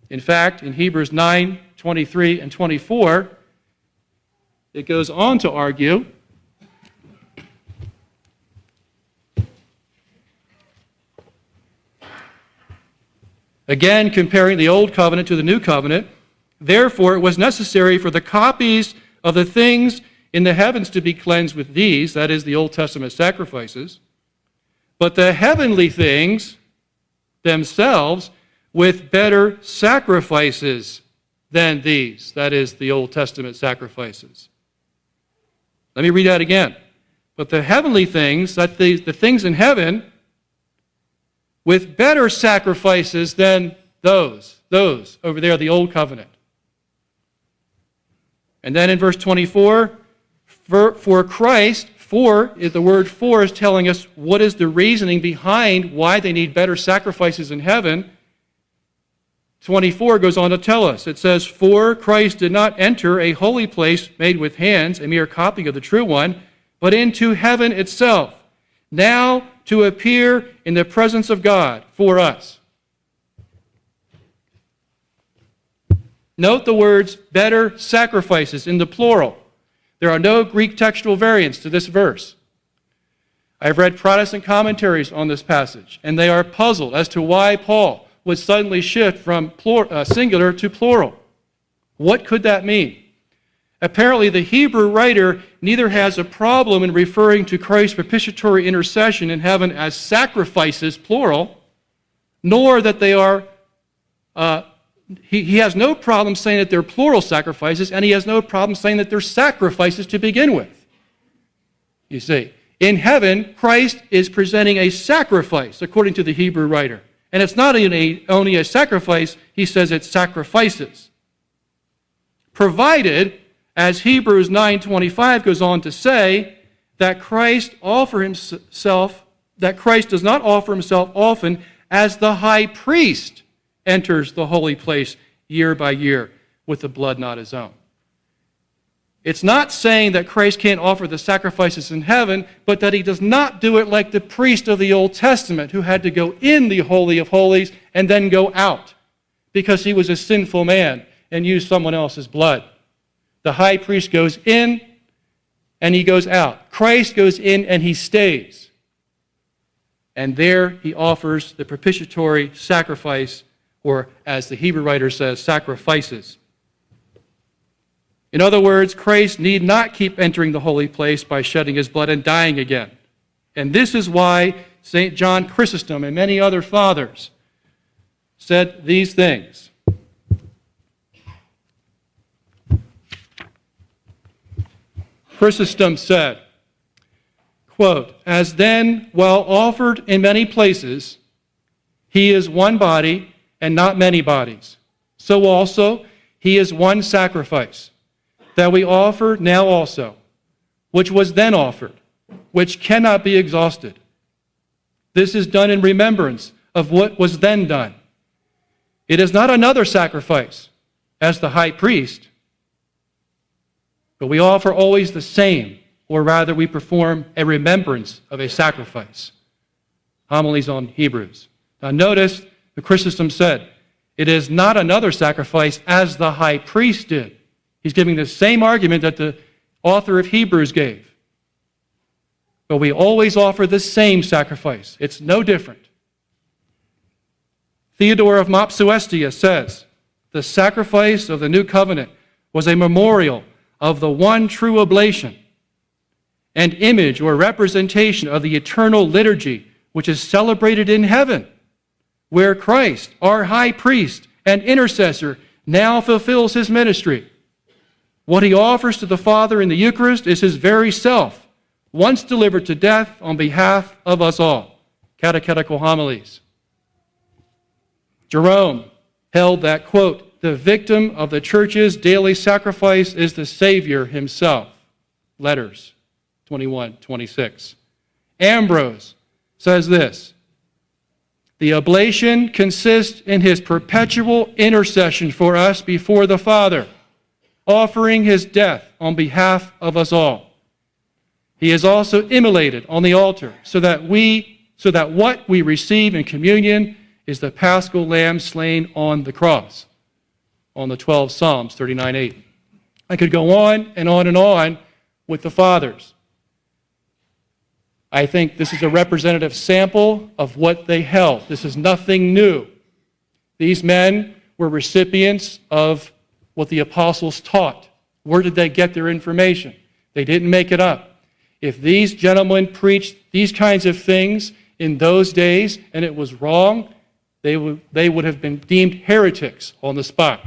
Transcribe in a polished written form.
In fact, in Hebrews 9, 23 and 24, it goes on to argue again, comparing the old covenant to the new covenant. Therefore, it was necessary for the copies of the things in the heavens to be cleansed with these, that is, the Old Testament sacrifices, but the heavenly things themselves with better sacrifices than these, that is, the Old Testament sacrifices. Let me read that again. But the heavenly things, that the things in heaven, with better sacrifices than those over there, the old covenant. And then in verse 24, for Christ, the word for is telling us what is the reasoning behind why they need better sacrifices in heaven. 24 goes on to tell us. It says, for Christ did not enter a holy place made with hands, a mere copy of the true one, but into heaven itself, now to appear in the presence of God for us. Note the words better sacrifices in the plural. There are no Greek textual variants to this verse. I've read Protestant commentaries on this passage, and they are puzzled as to why Paul would suddenly shift from singular to plural. What could that mean? Apparently, the Hebrew writer neither has a problem in referring to Christ's propitiatory intercession in heaven as sacrifices, plural, nor that they are, he has no problem saying that they're plural sacrifices, and he has no problem saying that they're sacrifices to begin with. You see, in heaven, Christ is presenting a sacrifice, according to the Hebrew writer. And it's not only a sacrifice, he says it's sacrifices. Provided, as Hebrews 9:25 goes on to say, that Christ does not offer himself often as the high priest enters the holy place year by year with the blood not his own. It's not saying that Christ can't offer the sacrifices in heaven, but that he does not do it like the priest of the Old Testament who had to go in the Holy of Holies and then go out because he was a sinful man and used someone else's blood. The high priest goes in and he goes out. Christ goes in and he stays. And there he offers the propitiatory sacrifice, or as the Hebrew writer says, sacrifices. In other words, Christ need not keep entering the holy place by shedding his blood and dying again. And this is why St. John Chrysostom and many other fathers said these things. Chrysostom said, quote, as then, while offered in many places, he is one body and not many bodies, so also he is one sacrifice that we offer now also, which was then offered, which cannot be exhausted. This is done in remembrance of what was then done. It is not another sacrifice as the high priest, but we offer always the same, or rather we perform a remembrance of a sacrifice. Homilies on Hebrews. Now notice the Chrysostom said, it is not another sacrifice as the high priest did. He's giving the same argument that the author of Hebrews gave. But we always offer the same sacrifice. It's no different. Theodore of Mopsuestia says, the sacrifice of the new covenant was a memorial of the one true oblation, and image or representation of the eternal liturgy which is celebrated in heaven, where Christ, our high priest and intercessor, now fulfills his ministry. What he offers to the Father in the Eucharist is his very self, once delivered to death on behalf of us all. Catechetical Homilies. Jerome held that, quote, the victim of the church's daily sacrifice is the Savior himself. Letters 21:26. Ambrose says this, the oblation consists in his perpetual intercession for us before the Father, offering his death on behalf of us all. He is also immolated on the altar so that what we receive in communion is the paschal lamb slain on the cross. on the 12 Psalms, 39:8. I could go on and on with the fathers. I think this is a representative sample of what they held. This is nothing new. These men were recipients of what the apostles taught. Where did they get their information? They didn't make it up. If these gentlemen preached these kinds of things in those days and it was wrong, they would have been deemed heretics on the spot.